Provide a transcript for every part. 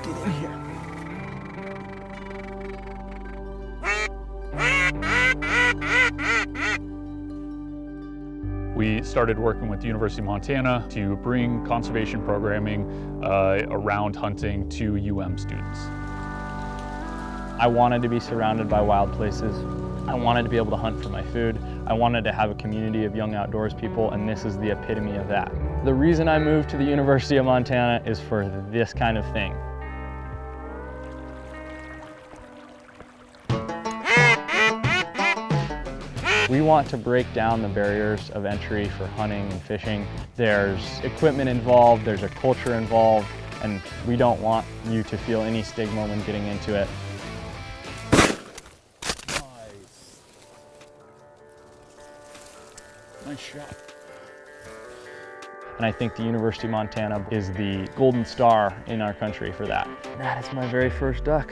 get in here. We started working with the University of Montana to bring conservation programming around hunting to UM students. I wanted to be surrounded by wild places. I wanted to be able to hunt for my food. I wanted to have a community of young outdoors people, and this is the epitome of that. The reason I moved to the University of Montana is for this kind of thing. We want to break down the barriers of entry for hunting and fishing. There's equipment involved, there's a culture involved, and we don't want you to feel any stigma when getting into it. Nice shot. And I think the University of Montana is the golden star in our country for that. That is my very first duck.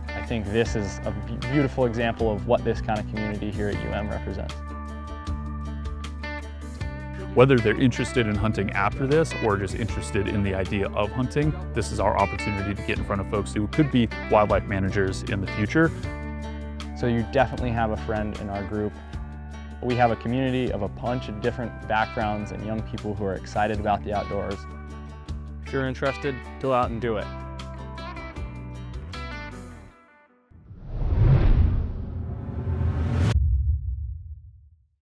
I think this is a beautiful example of what this kind of community here at UM represents. Whether they're interested in hunting after this or just interested in the idea of hunting, this is our opportunity to get in front of folks who could be wildlife managers in the future. So you definitely have a friend in our group. We have a community of a bunch of different backgrounds and young people who are excited about the outdoors. If you're interested, go out and do it.